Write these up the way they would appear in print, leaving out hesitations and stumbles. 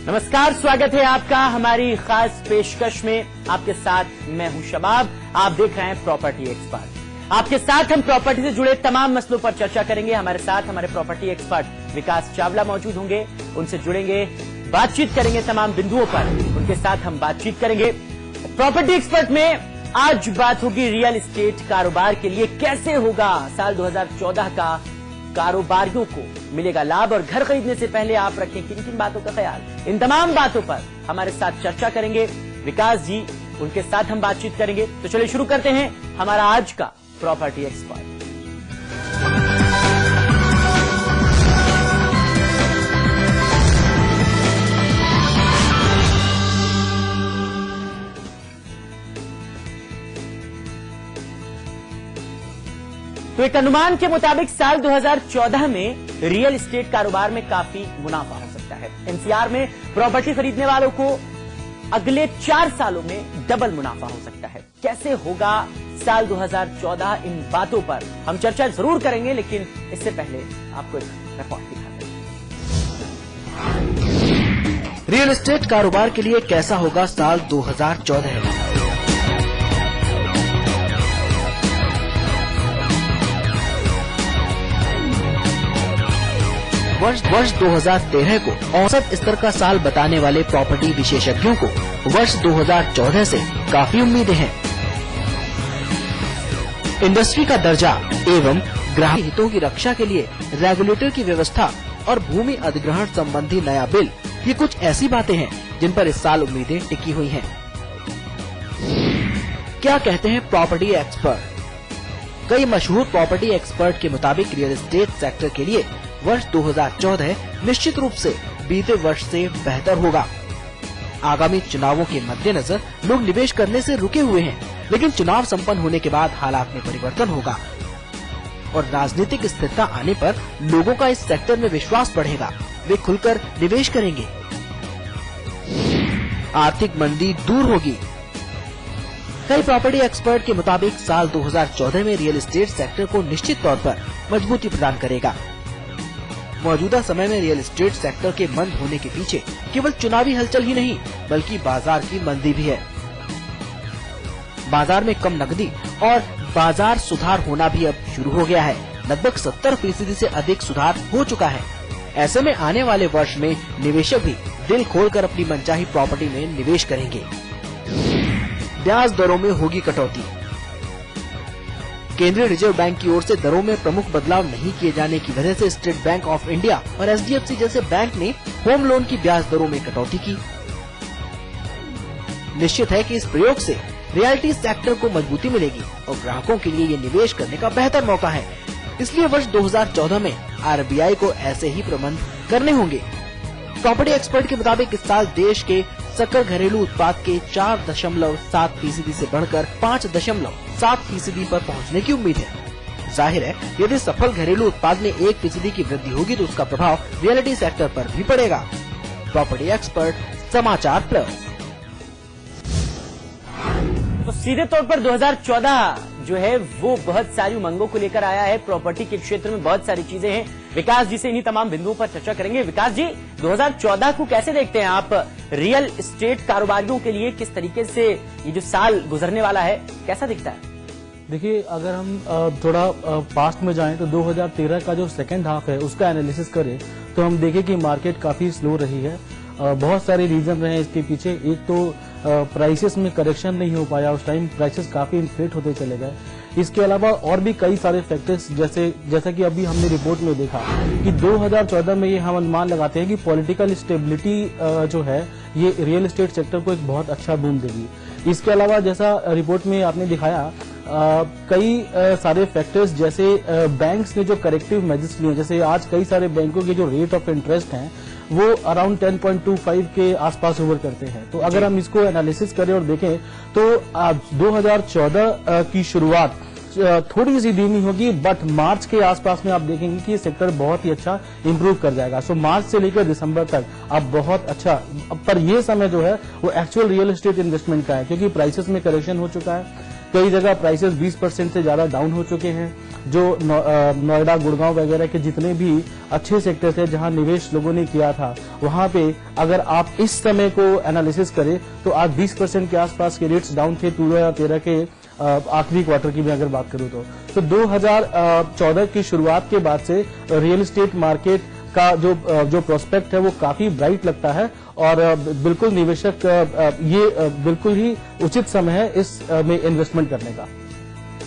नमस्कार, स्वागत है आपका हमारी खास पेशकश में। आपके साथ मैं हूं शबाब। आप देख रहे हैं प्रॉपर्टी एक्सपर्ट। आपके साथ हम प्रॉपर्टी से जुड़े तमाम मसलों पर चर्चा करेंगे। हमारे साथ हमारे प्रॉपर्टी एक्सपर्ट विकास चावला मौजूद होंगे, उनसे जुड़ेंगे, बातचीत करेंगे तमाम बिंदुओं पर, उनके साथ हम बातचीत करेंगे। प्रॉपर्टी एक्सपर्ट में आज बात होगी रियल एस्टेट कारोबार के लिए कैसे होगा साल 2014 का, कारोबारियों को मिलेगा लाभ और घर खरीदने से पहले आप रखें किन किन बातों का ख्याल। इन तमाम बातों पर हमारे साथ चर्चा करेंगे विकास जी, उनके साथ हम बातचीत करेंगे। तो चलिए शुरू करते हैं हमारा आज का प्रॉपर्टी एक्सपर्ट। तो एक अनुमान के मुताबिक साल 2014 में रियल एस्टेट कारोबार में काफी मुनाफा हो सकता है। एनसीआर में प्रॉपर्टी खरीदने वालों को अगले 4 सालों में डबल मुनाफा हो सकता है। कैसे होगा साल 2014, इन बातों पर हम चर्चा जरूर करेंगे, लेकिन इससे पहले आपको एक रिपोर्ट दिखाते हैं। रियल एस्टेट कारोबार के लिए कैसा होगा साल 2014। वर्ष 2013 को औसत स्तर का साल बताने वाले प्रॉपर्टी विशेषज्ञों को वर्ष 2014 से काफी उम्मीदें हैं। इंडस्ट्री का दर्जा एवं ग्राहक हितों की रक्षा के लिए रेगुलेटर की व्यवस्था और भूमि अधिग्रहण संबंधी नया बिल, ये कुछ ऐसी बातें हैं जिन पर इस साल उम्मीदें टिकी हुई हैं। क्या कहते हैं प्रॉपर्टी एक्सपर्ट? कई मशहूर प्रॉपर्टी एक्सपर्ट के मुताबिक रियल एस्टेट सेक्टर के लिए वर्ष 2014 निश्चित रूप से बीते वर्ष से बेहतर होगा। आगामी चुनावों के मद्देनजर लोग निवेश करने से रुके हुए हैं, लेकिन चुनाव संपन्न होने के बाद हालात में परिवर्तन होगा और राजनीतिक स्थिरता आने पर लोगों का इस सेक्टर में विश्वास बढ़ेगा, वे खुलकर निवेश करेंगे। आर्थिक मंदी दूर होगी। कई प्रॉपर्टी एक्सपर्ट के मुताबिक साल 2014 में रियल एस्टेट सेक्टर को निश्चित तौर पर मजबूती प्रदान करेगा। मौजूदा समय में रियल एस्टेट सेक्टर के मंद होने के पीछे केवल चुनावी हलचल ही नहीं, बल्कि बाजार की मंदी भी है। बाजार में कम नकदी और बाजार सुधार होना भी अब शुरू हो गया है। लगभग 70% से अधिक सुधार हो चुका है। ऐसे में आने वाले वर्ष में निवेशक भी दिल खोलकर अपनी मनचाही प्रॉपर्टी में निवेश करेंगे। ब्याज दरों में होगी कटौती। केंद्रीय रिजर्व बैंक की ओर से दरों में प्रमुख बदलाव नहीं किए जाने की वजह से स्टेट बैंक ऑफ इंडिया और एचडीएफसी जैसे बैंक ने होम लोन की ब्याज दरों में कटौती की। निश्चित है कि इस प्रयोग से रियल्टी सेक्टर को मजबूती मिलेगी और ग्राहकों के लिए ये निवेश करने का बेहतर मौका है। इसलिए वर्ष 2014 में आरबीआई को ऐसे ही प्रबंध करने होंगे। प्रॉपर्टी एक्सपर्ट के मुताबिक इस साल देश के सकल घरेलू उत्पाद के 4.7% से बढ़कर 5.7% पर पहुंचने की उम्मीद है। जाहिर है, यदि सफल घरेलू उत्पाद में 1% की वृद्धि होगी तो उसका प्रभाव रियलिटी सेक्टर पर भी पड़ेगा। प्रॉपर्टी एक्सपर्ट, समाचार प्लस। तो सीधे तौर पर 2014 जो है वो बहुत सारी उमंगों को लेकर आया है। प्रॉपर्टी के क्षेत्र में बहुत सारी चीजें हैं। विकास जी से इन्हीं तमाम बिंदुओं पर चर्चा करेंगे। विकास जी, 2014 को कैसे देखते हैं आप? रियल एस्टेट कारोबारियों के लिए किस तरीके से ये जो साल गुजरने वाला है, कैसा दिखता है? देखिए, अगर हम थोड़ा पास्ट में जाएं तो 2013 का जो सेकेंड हाफ है उसका एनालिसिस करें तो हम देखें कि मार्केट काफी स्लो रही है। बहुत सारे रीजन रहे हैं इसके पीछे। एक तो प्राइसेस में करेक्शन नहीं हो पाया, उस टाइम प्राइसेस काफी इन्फ्लेट होते चले गए। इसके अलावा और भी कई सारे फैक्टर्स, जैसा कि अभी हमने रिपोर्ट में देखा कि 2014 में ये हम अनुमान लगाते हैं कि पॉलिटिकल स्टेबिलिटी जो है ये रियल एस्टेट सेक्टर को एक बहुत अच्छा बूम देगी। इसके अलावा जैसा रिपोर्ट में आपने दिखाया कई सारे फैक्टर्स, जैसे बैंक्स ने जो करेक्टिव मेजर्स लिए, जैसे आज कई सारे बैंकों के जो रेट ऑफ इंटरेस्ट हैं वो अराउंड 10.25 के आसपास ओवर करते हैं। तो अगर हम इसको एनालिसिस करें और देखें तो 2014 की शुरुआत थोड़ी सी धीमी होगी, बट मार्च के आसपास में आप देखेंगे कि ये सेक्टर बहुत ही अच्छा इंप्रूव कर जाएगा। सो मार्च से लेकर दिसंबर तक अब बहुत अच्छा, पर ये समय जो है वो एक्चुअल रियल एस्टेट इन्वेस्टमेंट का है, क्योंकि प्राइसेस में करेक्शन हो चुका है। कई जगह प्राइसेस 20% से ज्यादा डाउन हो चुके हैं। जो नोएडा, गुड़गांव वगैरह के जितने भी अच्छे सेक्टर थे जहां निवेश लोगों ने किया था, वहां पे अगर आप इस समय को एनालिसिस करें तो आज 20% के आसपास के रेट्स डाउन थे 2013 के आखिरी क्वार्टर की भी अगर बात करूं तो 2014 की शुरुआत के बाद से रियल एस्टेट मार्केट का जो प्रोस्पेक्ट है वो काफी ब्राइट लगता है और बिल्कुल निवेशक ये बिल्कुल ही उचित समय है इस में इन्वेस्टमेंट करने का।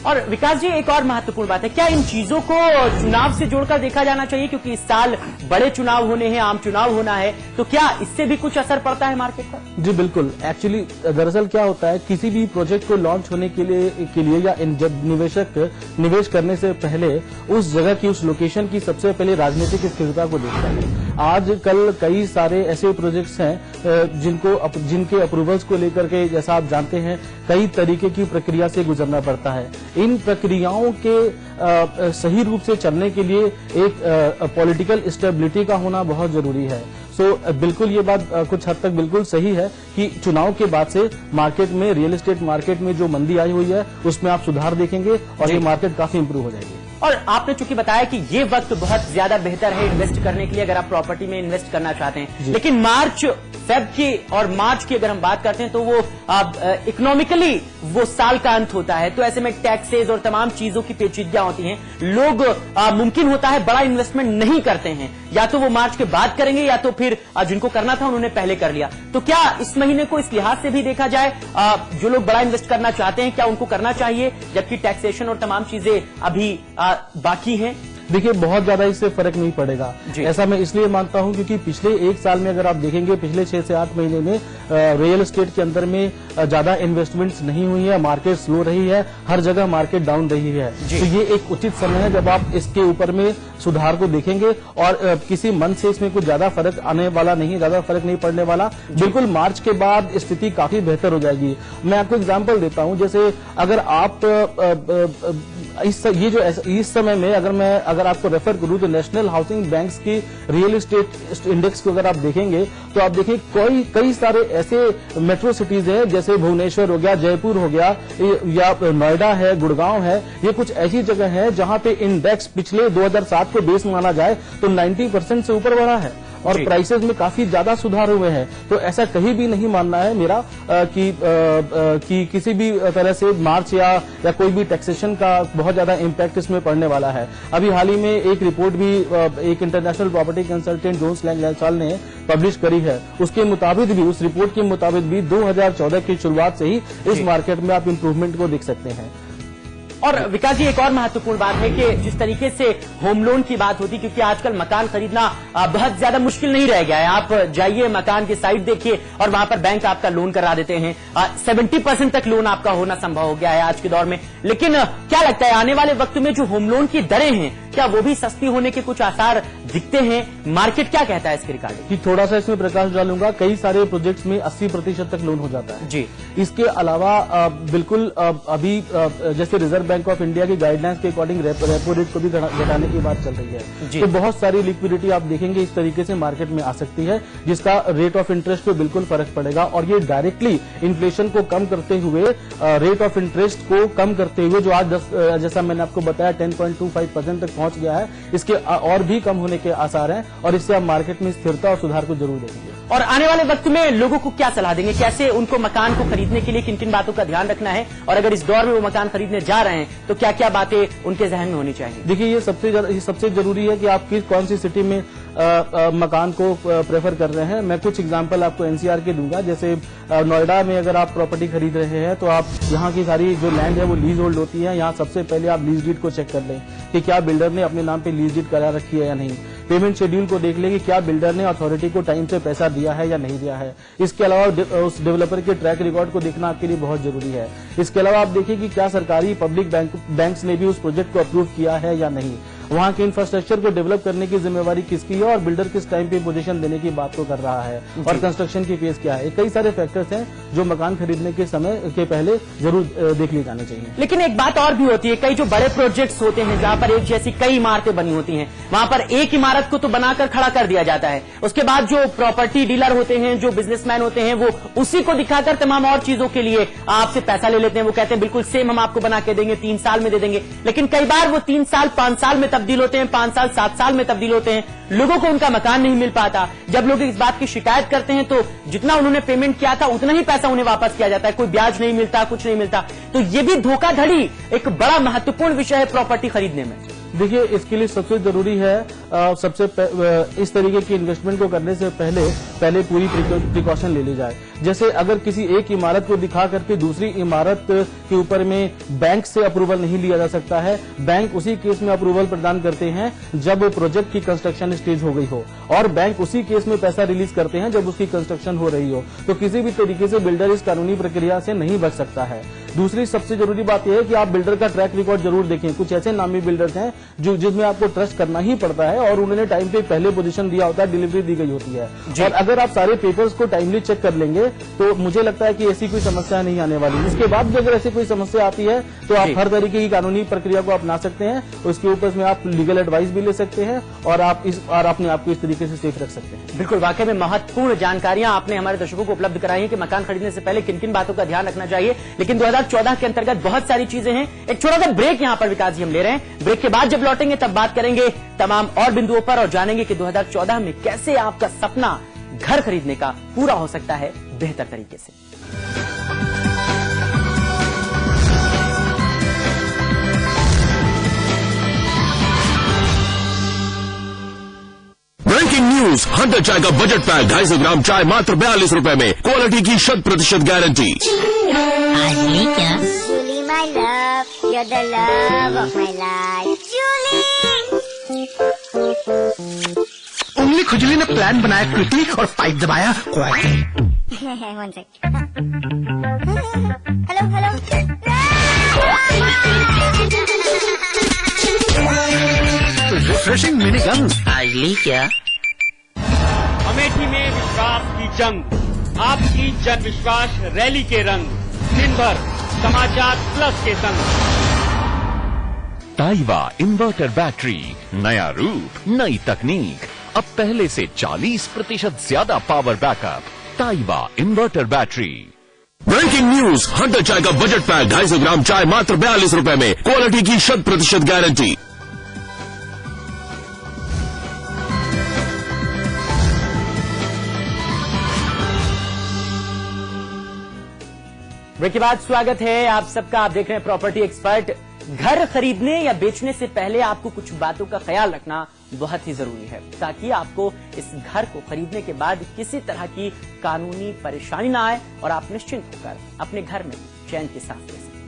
और विकास जी, एक और महत्वपूर्ण बात है, क्या इन चीजों को चुनाव से जोड़कर देखा जाना चाहिए? क्योंकि इस साल बड़े चुनाव होने हैं, आम चुनाव होना है, तो क्या इससे भी कुछ असर पड़ता है मार्केट पर? जी बिल्कुल। एक्चुअली दरअसल क्या होता है, किसी भी प्रोजेक्ट को लॉन्च होने के लिए या जब निवेशक निवेश करने से पहले उस जगह की, उस लोकेशन की सबसे पहले राजनीतिक स्थिरता को देखता है। आजकल कई सारे ऐसे प्रोजेक्ट्स हैं जिनके अप्रूवल्स को लेकर के, जैसा आप जानते हैं, कई तरीके की प्रक्रिया से गुजरना पड़ता है। इन प्रक्रियाओं के सही रूप से चलने के लिए एक पॉलिटिकल स्टेबिलिटी का होना बहुत जरूरी है। बिल्कुल ये बात कुछ हद तक बिल्कुल सही है कि चुनाव के बाद से मार्केट में, रियल एस्टेट मार्केट में जो मंदी आई हुई है उसमें आप सुधार देखेंगे और ये मार्केट काफी इंप्रूव हो जाएगी। और आपने चूंकि बताया कि ये वक्त बहुत ज्यादा बेहतर है इन्वेस्ट करने के लिए अगर आप प्रॉपर्टी में इन्वेस्ट करना चाहते हैं, लेकिन मार्च, फेब की और मार्च की अगर हम बात करते हैं तो वो इकोनॉमिकली वो साल का अंत होता है, तो ऐसे में टैक्सेस और तमाम चीजों की पेचीदगियां होती हैं। लोग मुमकिन होता है बड़ा इन्वेस्टमेंट नहीं करते हैं, या तो वो मार्च के बाद करेंगे या तो फिर जिनको करना था उन्होंने पहले कर लिया। तो क्या इस महीने को इस लिहाज से भी देखा जाए, जो लोग बड़ा इन्वेस्ट करना चाहते हैं क्या उनको करना चाहिए, जबकि टैक्सेशन और तमाम चीजें अभी बाकी हैं? देखिए, बहुत ज्यादा इससे फर्क नहीं पड़ेगा। ऐसा मैं इसलिए मानता हूं क्योंकि पिछले एक साल में अगर आप देखेंगे, पिछले 6 से 8 महीने में रियल एस्टेट के अंदर में ज्यादा इन्वेस्टमेंट्स नहीं हुई है, मार्केट स्लो रही है, हर जगह मार्केट डाउन रही है। तो ये एक उचित समय है जब आप इसके ऊपर में सुधार को देखेंगे और किसी मंथ से इसमें कुछ ज्यादा फर्क आने वाला नहीं, ज्यादा फर्क नहीं पड़ने वाला। बिल्कुल मार्च के बाद स्थिति काफी बेहतर हो जाएगी। मैं आपको एग्जाम्पल देता हूं, जैसे अगर आप इस समय में अगर आपको रेफर करूं तो नेशनल हाउसिंग बैंक्स की रियल एस्टेट इंडेक्स को अगर आप देखेंगे तो आप देखें कई सारे ऐसे मेट्रो सिटीज हैं, जैसे भुवनेश्वर हो गया, जयपुर हो गया, या नोएडा है, गुड़गांव है। ये कुछ ऐसी जगह है जहां पे इंडेक्स पिछले 2007 को बेस माना जाए तो 90% से ऊपर बढ़ा है और प्राइसेस में काफी ज्यादा सुधार हुए हैं। तो ऐसा कहीं भी नहीं मानना है मेरा कि किसी भी तरह से मार्च या कोई भी टैक्सेशन का बहुत ज्यादा इम्पैक्ट इसमें पड़ने वाला है। अभी हाल ही में एक रिपोर्ट भी एक international property consultant Jones Lang LaSalle ने पब्लिश करी है। उसके मुताबिक भी, उस रिपोर्ट के मुताबिक भी 2014 की शुरुआत से ही इस मार्केट में आप इंप्रूवमेंट को देख सकते हैं। और विकास जी, एक और महत्वपूर्ण बात है कि जिस तरीके से होम लोन की बात होती, क्योंकि आजकल मकान खरीदना बहुत ज्यादा मुश्किल नहीं रह गया है। आप जाइए, मकान की साइट देखिए और वहां पर बैंक आपका लोन करा देते हैं। 70% तक लोन आपका होना संभव हो गया है आज के दौर में। लेकिन क्या लगता है, आने वाले वक्त में जो होम लोन की दरें हैं, क्या वो भी सस्ती होने के कुछ आसार दिखते हैं? मार्केट क्या कहता है इसके रिगार्डिंग? थोड़ा सा इसमें प्रकाश डालूंगा। कई सारे प्रोजेक्ट्स में 80% तक लोन हो जाता है जी। इसके अलावा बिल्कुल अभी जैसे रिजर्व बैंक ऑफ इंडिया की गाइडलाइंस के अकॉर्डिंग रेपो रेट को भी घटाने की बात चल रही है। तो बहुत सारी लिक्विडिटी आप देखेंगे इस तरीके से मार्केट में आ सकती है, जिसका रेट ऑफ इंटरेस्ट पे बिल्कुल फर्क पड़ेगा और ये डायरेक्टली इन्फ्लेशन को कम करते हुए, रेट ऑफ इंटरेस्ट को कम करते हुए, जो आज जैसा मैंने आपको बताया 10.25% तक पहुंच गया है, इसके और भी कम होने के आसार हैं और इससे आप मार्केट में स्थिरता और सुधार को जरूर देखेंगे। और आने वाले वक्त में लोगों को क्या सलाह देंगे, कैसे उनको मकान को खरीदने के लिए किन किन बातों का ध्यान रखना है, और अगर इस दौर में वो मकान खरीदने जा रहे हैं तो क्या क्या बातें उनके जहन में होनी चाहिए? देखिए, ये सबसे जरूरी है कि आप कौन सी सिटी में मकान को प्रेफर कर रहे हैं। मैं कुछ एग्जांपल आपको एनसीआर के दूंगा। जैसे नोएडा में अगर आप प्रॉपर्टी खरीद रहे हैं तो आप यहाँ की सारी जो लैंड है वो लीज होल्ड होती है। यहाँ सबसे पहले आप लीज डीड को चेक कर लें कि क्या बिल्डर ने अपने नाम पे लीज डीड करा रखी है या नहीं। पेमेंट शेड्यूल को देख लें कि क्या बिल्डर ने अथॉरिटी को टाइम से पैसा दिया है या नहीं दिया है। इसके अलावा उस डेवलपर के ट्रैक रिकॉर्ड को देखना आपके लिए बहुत जरूरी है। इसके अलावा आप देखिए कि क्या सरकारी पब्लिक बैंक्स ने भी उस प्रोजेक्ट को अप्रूव किया है या नहीं। वहाँ के इंफ्रास्ट्रक्चर को डेवलप करने की जिम्मेवारी किसकी है और बिल्डर किस टाइम पे पोजीशन देने की बात को कर रहा है और कंस्ट्रक्शन की फेज क्या है। कई सारे फैक्टर्स हैं जो मकान खरीदने के समय के पहले जरूर देख लिए जाने चाहिए। लेकिन एक बात और भी होती है, कई जो बड़े प्रोजेक्ट्स होते हैं जहां पर एक जैसी कई इमारतें बनी होती हैं, वहां पर एक इमारत को तो बनाकर खड़ा कर दिया जाता है, उसके बाद जो प्रॉपर्टी डीलर होते हैं, जो बिजनेसमैन होते हैं, वो उसी को दिखाकर तमाम और चीजों के लिए आपसे पैसा ले लेते हैं। वो कहते हैं बिल्कुल सेम हम आपको बना के देंगे, 3 साल में दे देंगे। लेकिन कई बार वो 3 साल 5 साल में तब्दील होते हैं, 5 साल 7 साल में तब्दील होते हैं, लोगों को उनका मकान नहीं मिल पाता। जब लोग इस बात की शिकायत करते हैं तो जितना उन्होंने पेमेंट किया था उतना ही पैसा उन्हें वापस किया जाता है, कोई ब्याज नहीं मिलता, कुछ नहीं मिलता। तो ये भी धोखाधड़ी एक बड़ा महत्वपूर्ण विषय है प्रॉपर्टी खरीदने में। देखिए, इसके लिए सबसे जरूरी है इस तरीके की इन्वेस्टमेंट को करने से पहले पूरी प्रिकॉशन ले ली जाए। जैसे अगर किसी एक इमारत को दिखा करके दूसरी इमारत के ऊपर में बैंक से अप्रूवल नहीं लिया जा सकता है। बैंक उसी केस में अप्रूवल प्रदान करते हैं जब प्रोजेक्ट की कंस्ट्रक्शन स्टेज हो गई हो, और बैंक उसी केस में पैसा रिलीज करते हैं जब उसकी कंस्ट्रक्शन हो रही हो। तो किसी भी तरीके से बिल्डर इस कानूनी प्रक्रिया से नहीं बच सकता है। दूसरी सबसे जरूरी बात यह है कि आप बिल्डर का ट्रैक रिकॉर्ड जरूर देखें। कुछ ऐसे नामी बिल्डर्स हैं जिसमें आपको ट्रस्ट करना ही पड़ता है और उन्होंने टाइम पे पहले पोजीशन दिया होता है, डिलीवरी दी गई होती है। और अगर आप सारे पेपर्स को टाइमली चेक कर लेंगे तो मुझे लगता है कि ऐसी कोई समस्या नहीं आने वाली। इसके बाद भी अगर ऐसी कोई समस्या आती है तो आप हर तरीके की कानूनी प्रक्रिया को अपना सकते हैं। उसके ऊपर में आप लीगल एडवाइस भी ले सकते हैं और आप अपने आप को इस तरीके से सेफ रख सकते हैं। बिल्कुल, वाकई में महत्वपूर्ण जानकारियां आपने हमारे दर्शकों को उपलब्ध कराई है कि मकान खरीदने से पहले किन किन बातों का ध्यान रखना चाहिए। लेकिन 2014 के अंतर्गत बहुत सारी चीजें हैं। एक छोटा सा ब्रेक यहां पर विकास जी हम ले रहे हैं। ब्रेक के बाद जब लौटेंगे तब बात करेंगे तमाम और बिंदुओं पर और जानेंगे कि 2014 में कैसे आपका सपना घर खरीदने का पूरा हो सकता है बेहतर तरीके से। ब्रेकिंग न्यूज, हंटर चाय का बजट पैक 250 ग्राम चाय मात्र 42 रुपए में, क्वालिटी की 100% guarantee. Julie, my love, you're the love of my life. Julie! उंगली खुजली ने प्लान बनाया क्विकली और पाइप दबाया quietly. One sec. Hello. Refreshing mini गन आजली क्या? अमेठी में विश्वास की जंग, आपकी जन विश्वास रैली के रंग, दिन भर समाचार प्लस के संग। टाइवा इन्वर्टर बैटरी, नया रूप, नई तकनीक, अब पहले से 40% ज्यादा पावर बैकअप। टाइवा inverter battery. Breaking news, hunter चाय का बजट पैक 250 ग्राम चाय मात्र 42 रुपए में, क्वालिटी की 100% गारंटी। ब्रेक के बाद स्वागत है आप सबका। आप देख रहे हैं प्रॉपर्टी एक्सपर्ट। घर खरीदने या बेचने से पहले आपको कुछ बातों का ख्याल रखना बहुत ही जरूरी है ताकि आपको इस घर को खरीदने के बाद किसी तरह की कानूनी परेशानी ना आए और आप निश्चिंत होकर अपने घर में चैन की सांस ले सकें।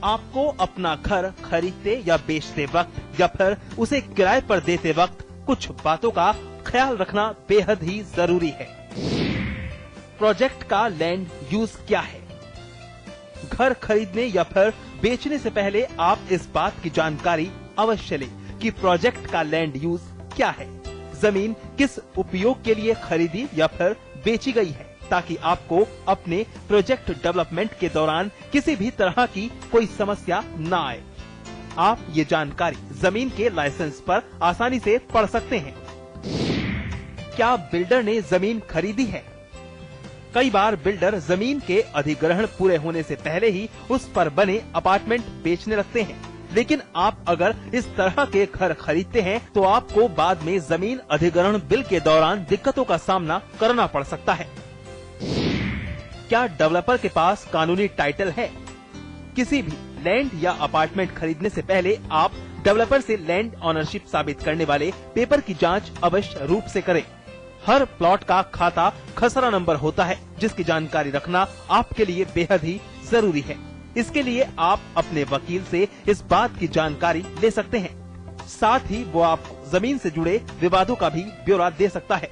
आपको अपना घर खरीदते या बेचते वक्त या फिर उसे किराए पर देते वक्त कुछ बातों का ख्याल रखना बेहद ही जरूरी है। प्रोजेक्ट का लैंड यूज क्या है? घर खरीदने या फिर बेचने से पहले आप इस बात की जानकारी अवश्य लें कि प्रोजेक्ट का लैंड यूज क्या है। जमीन किस उपयोग के लिए खरीदी या फिर बेची गई है, ताकि आपको अपने प्रोजेक्ट डेवलपमेंट के दौरान किसी भी तरह की कोई समस्या न आए। आप ये जानकारी जमीन के लाइसेंस पर आसानी से पढ़ सकते हैं। क्या बिल्डर ने जमीन खरीदी है? कई बार बिल्डर जमीन के अधिग्रहण पूरे होने से पहले ही उस पर बने अपार्टमेंट बेचने लगते हैं। लेकिन आप अगर इस तरह के घर खरीदते हैं तो आपको बाद में जमीन अधिग्रहण बिल के दौरान दिक्कतों का सामना करना पड़ सकता है। क्या डेवलपर के पास कानूनी टाइटल है? किसी भी लैंड या अपार्टमेंट खरीदने से पहले आप डेवलपर से लैंड ऑनरशिप साबित करने वाले पेपर की जांच अवश्य रूप से करें। हर प्लॉट का खाता खसरा नंबर होता है, जिसकी जानकारी रखना आपके लिए बेहद ही जरूरी है। इसके लिए आप अपने वकील से इस बात की जानकारी ले सकते हैं। साथ ही वो आपको जमीन से जुड़े विवादों का भी ब्यौरा दे सकता है।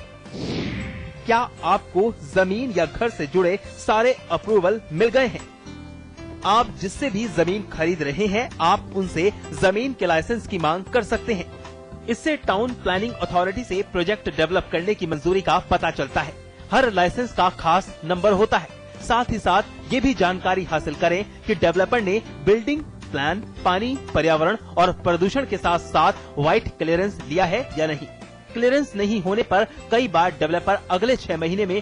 क्या आपको जमीन या घर से जुड़े सारे अप्रूवल मिल गए हैं? आप जिससे भी जमीन खरीद रहे हैं, आप उनसे जमीन के लाइसेंस की मांग कर सकते हैं। इससे टाउन प्लानिंग अथॉरिटी से प्रोजेक्ट डेवलप करने की मंजूरी का पता चलता है। हर लाइसेंस का खास नंबर होता है। साथ ही साथ ये भी जानकारी हासिल करें कि डेवलपर ने बिल्डिंग प्लान, पानी, पर्यावरण और प्रदूषण के साथ साथ व्हाइट क्लियरेंस लिया है या नहीं। क्लियरेंस नहीं होने पर कई बार डेवलपर अगले 6 महीने में